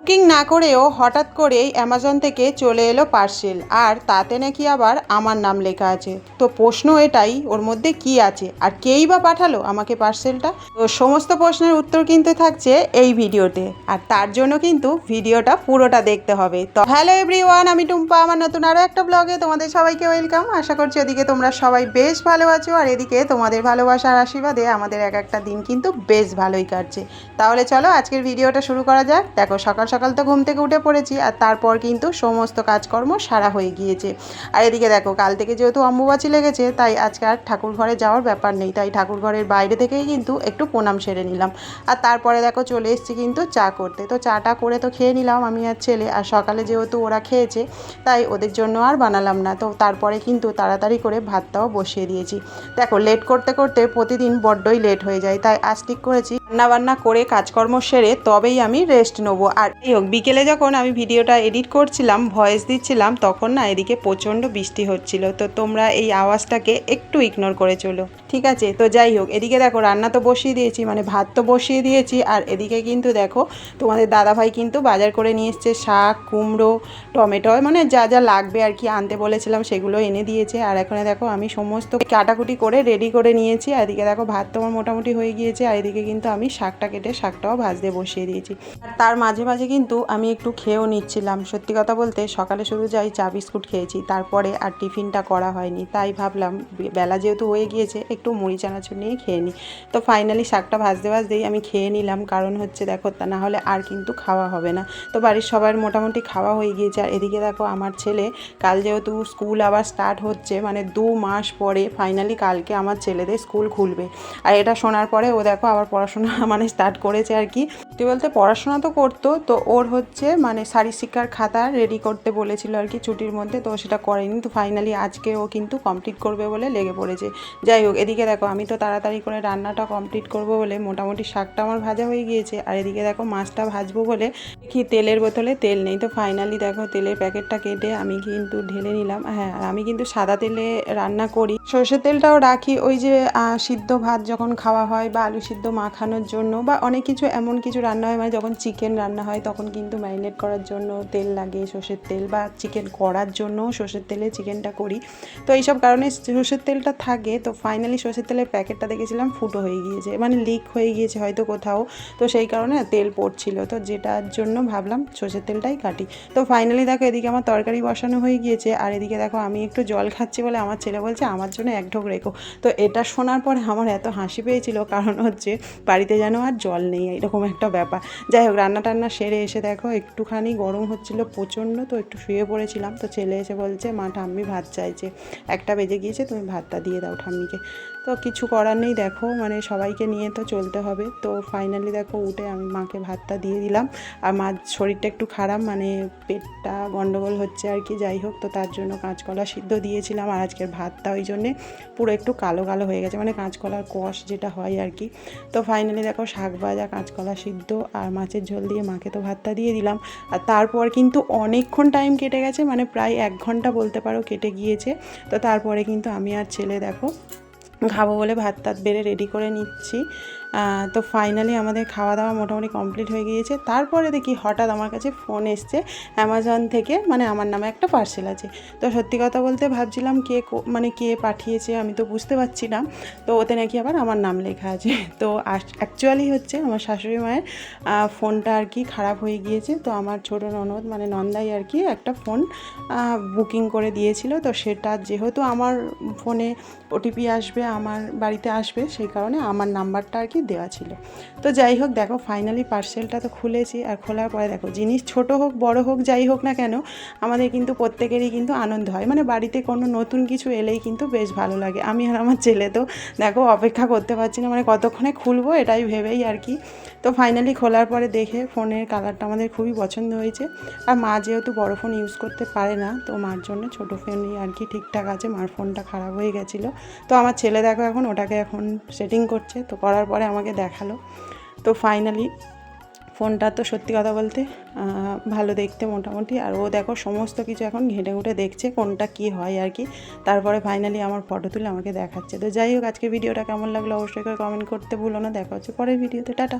Booking না করেও হঠাৎ করেই অ্যামাজন থেকে চলে এলো পার্সেল, আর তাতে নাকি আবার আমার নাম লেখা আছে। তো প্রশ্ন এটাই, ওর মধ্যে কি আছে আর কেই বা পাঠালো আমাকে পার্সেলটা? তো সমস্ত প্রশ্নের উত্তর কিন্তু থাকছে এই ভিডিওতে, আর তার জন্য কিন্তু ভিডিওটা পুরোটা দেখতে হবে। তো হ্যালো এভরিওয়ান, আমি টুম্পা, আমার নতুন আরও একটা ব্লগে তোমাদের সবাইকে ওয়েলকাম। আশা করছি ওদিকে তোমরা সবাই বেশ ভালো আছো, আর এদিকে তোমাদের ভালোবাসার আশীর্বাদে আমাদের এক একটা দিন কিন্তু বেশ ভালোই কাটছে। তাহলে চলো আজকের ভিডিওটা শুরু করা যাক। দেখো, সকাল সকাল তো ঘুম থেকে উঠে পড়েছি, আর তারপর কিন্তু সমস্ত কাজকর্ম সারা হয়ে গিয়েছে। আর এদিকে দেখো, কাল থেকে যেহেতু অম্বুবাচী লেগেছে, তাই আজকে আর ঠাকুর ঘরে যাওয়ার ব্যাপার নেই, তাই ঠাকুর ঘরের বাইরে থেকেই কিন্তু একটু প্রণাম সেরে নিলাম। আর তারপরে দেখো চলে এসেছি কিন্তু চা করতে। তো চাটা করে তো খেয়ে নিলাম আমি আর ছেলে, আর সকালে যেহেতু ওরা খেয়েছে তাই ওদের জন্য আর বানালাম না। তো তারপরে কিন্তু তাড়াতাড়ি করে ভাতটাও বসিয়ে দিয়েছি। দেখো, লেট করতে করতে প্রতিদিন বড্ডই লেট হয়ে যায়, তাই আজ ঠিক করেছি রান্নাবান্না করে কাজকর্ম সেরে তবেই আমি রেস্ট নেবো। আর এই হোক, বিকেলে যখন আমি ভিডিওটা এডিট করছিলাম, ভয়েস দিচ্ছিলাম, তখন না এদিকে প্রচণ্ড বৃষ্টি হচ্ছিল। তো তোমরা এই আওয়াজটাকে একটু ইগনোর করে চলো, ঠিক আছে? তো যাই হোক, এদিকে দেখো রান্না তো বসিয়ে দিয়েছি, মানে ভাত তো বসিয়ে দিয়েছি। আর এদিকে কিন্তু দেখো তোমাদের দাদাভাই কিন্তু বাজার করে নিয়ে এসছে শাক, কুমড়ো, টমেটো, মানে যা যা লাগবে আর কি আনতে বলেছিলাম সেগুলো এনে দিয়েছে। আর এখানে দেখো আমি সমস্ত কাটাকুটি করে রেডি করে নিয়েছি। আর এদিকে দেখো ভাত তোমার মোটামুটি হয়ে গিয়েছে, আর এদিকে কিন্তু আমি শাকটা কেটে শাকটাও ভাজতে বসিয়ে দিয়েছি। আর তার মাঝে মাঝে কিন্তু আমি একটু খেয়েও নিচ্ছিলাম। সত্যি কথা বলতে সকালে শুধু যাই চা বিস্কুট খেয়েছি, তারপরে আর টিফিনটা করা হয়নি, তাই ভাবলাম বেলা যেহেতু হয়ে গিয়েছে একটু মুড়ি চানাচুর নিয়ে খেয়ে নিই। তো ফাইনালি শাকটা ভাজতে ভাজতেই আমি খেয়ে নিলাম, কারণ হচ্ছে দেখো তা না হলে আর কিন্তু খাওয়া হবে না। তো বাড়ির সবার মোটামুটি খাওয়া হয়ে গিয়েছে। আর এদিকে দেখো আমার ছেলে, কাল যেহেতু স্কুল আবার স্টার্ট হচ্ছে, মানে 2 মাস পরে ফাইনালি কালকে আমার ছেলেদের স্কুল খুলবে। আর এটা শোনার পরে ও দেখো আবার পড়াশোনা মানে স্টার্ট করেছে আর কি। সত্যি বলতে পড়াশোনা তো করতো, তো ওর হচ্ছে মানে শারীরশিক্ষার খাতা রেডি করতে বলেছিল আর কি ছুটির মধ্যে, তো সেটা করেনি। তো ফাইনালি আজকে ও কিন্তু কমপ্লিট করবে বলে লেগে পড়েছে। যাই হোক, এদিকে দেখো আমি তো তাড়াতাড়ি করে রান্নাটা কমপ্লিট করব বলে মোটামুটি শাকটা আমার ভাজা হয়ে গিয়েছে। আর এদিকে দেখো মাছটা ভাজবো বলে দেখি তেলের বোতলে তেল নেই। তো ফাইনালি দেখো তেলের প্যাকেটটা কেটে আমি কিন্তু ঢেলে নিলাম। হ্যাঁ, আর আমি কিন্তু সাদা তেলে রান্না করি, সর্ষের তেলটাও রাখি ওই যে সিদ্ধ ভাত যখন খাওয়া হয় বা আলু সিদ্ধ মাখানোর জন্য, বা অনেক কিছু এমন কিছু রান্না হয়, মানে যখন চিকেন রান্না হয় তখন কিন্তু ম্যারিনেট করার জন্য তেল লাগে সর্ষের তেল, বা চিকেন করার জন্য সর্ষের তেলে চিকেনটা করি। তো এইসব কারণে সর্ষের তেলটা থাকে। তো ফাইনালি সর্ষের তেলের প্যাকেটটা দেখেছিলাম ফুটো হয়ে গিয়েছে, মানে লিক হয়ে গিয়েছে হয়তো কোথাও, তো সেই কারণে তেল পড়ছিল। তো যেটার জন্য ভাবলাম সর্ষের তেলটাই কাটি। তো ফাইনালি দেখো এদিকে আমার তরকারি বসানো হয়ে গিয়েছে। আর এদিকে দেখো আমি একটু জল খাচ্ছি বলে আমার ছেলে বলছে আমার জন্য এক ঢোক রেখো। তো এটা শোনার পরে আমার এত হাসি পেয়েছিল, কারণ হচ্ছে বাড়িতে যেন আর জল নেই, এরকম একটা ব্যাপার। যাই হোক, রান্না টান্না সেরে এসে দেখো একটুখানি গরম হচ্ছিল প্রচণ্ড, তো একটু শুয়ে পড়েছিলাম। তো ছেলে এসে বলছে মা ঠাম্মি ভাত চাইছে, 1টা বেজে গিয়েছে, তুমি ভাতটা দিয়ে দাও ঠাম্মিকে। তো কিছু করার নেই, দেখো মানে সবাইকে নিয়ে তো চলতে হবে। তো ফাইনালি দেখো উঠে আমি মাকে ভাতটা দিয়ে দিলাম। আর মার শরীরটা একটু খারাপ, মানে পেটটা গন্ডগোল হচ্ছে আর কি। যাই হোক, তো তার জন্য কাঁচকলা সিদ্ধ দিয়েছিলাম, আর আজকের ভাতটা ওই জন্যে পুরো একটু কালো কালো হয়ে গেছে, মানে কাঁচকলার কষ যেটা হয় আর কি। তো ফাইনালি দেখো শাক ভাজা, কাঁচকলা সিদ্ধ আর মাছের ঝোল দিয়ে মাকে তো ভাতটা দিয়ে দিলাম। আর তারপর কিন্তু অনেকক্ষণ টাইম কেটে গেছে, মানে প্রায় 1 ঘন্টা বলতে পারো কেটে গিয়েছে। তো তারপরে কিন্তু আমি আর ছেলে দেখো খাবো বলে ভাত টাত বেড়ে রেডি করে নিচ্ছি। তো ফাইনালি আমাদের খাওয়া দাওয়া মোটামুটি কমপ্লিট হয়ে গিয়েছে। তারপরে দেখি হঠাৎ আমার কাছে ফোন এসছে অ্যামাজন থেকে, মানে আমার নামে একটা পার্সেল আছে। তো সত্যি কথা বলতে ভাবছিলাম মানে কে পাঠিয়েছে আমি তো বুঝতে পারছি না। তো ওতে নাকি আবার আমার নাম লেখা আছে। তো অ্যাকচুয়ালি হচ্ছে আমার শাশুড়ি মায়ের ফোনটা আর কি খারাপ হয়ে গিয়েছে। তো আমার ছোটো ননদ মানে নন্দাই আর কি একটা ফোন বুকিং করে দিয়েছিল। তো সেটা যেহেতু আমার ফোনে ওটিপি আসবে, আমার বাড়িতে আসবে, সেই কারণে আমার নাম্বারটা আর কি দেওয়া ছিল। তো যাই হোক, দেখো ফাইনালি পার্সেলটা তো খুলেছি। আর খোলার পরে দেখো জিনিস ছোট হোক বড় হোক যাই হোক না কেন, আমাদের কিন্তু প্রত্যেকেরই কিন্তু আনন্দ হয়, মানে বাড়িতে কোনো নতুন কিছু এলেই কিন্তু বেশ ভালো লাগে। আমি আর আমার ছেলে তো দেখো অপেক্ষা করতে পারছি না, মানে কতক্ষণে খুলবো এটাই ভেবেই আর কি। তো ফাইনালি খোলার পরে দেখে ফোনের কালারটা আমাদের খুবই পছন্দ হয়েছে। আর মা যেহেতু বড় ফোন ইউজ করতে পারে না, তো মার জন্য ছোটো ফোনই আর কি ঠিকঠাক আছে, মার ফোনটা খারাপ হয়ে গেছিলো। তো আমার ছেলে দেখো ওটাকে এখন সেটিং করছে। তো করার পরে আমাকে দেখালো। তো ফাইনালি ফোনটা তো সত্যি কথা বলতে ভালো দেখতে মোটামুটি। আর ও দেখো সমস্ত কিছু এখন ঘেঁটে ঘুঁটে দেখছে কোনটা কি হয় আর কি, তারপরে ফাইনালি আমার ফটো তুলে আমাকে দেখাচ্ছে। তো যাই হোক, আজকে ভিডিওটা কেমন লাগলো অবশ্যই করে কমেন্ট করতে ভুলো না। দেখা হচ্ছে পরের ভিডিওতে, টাটা।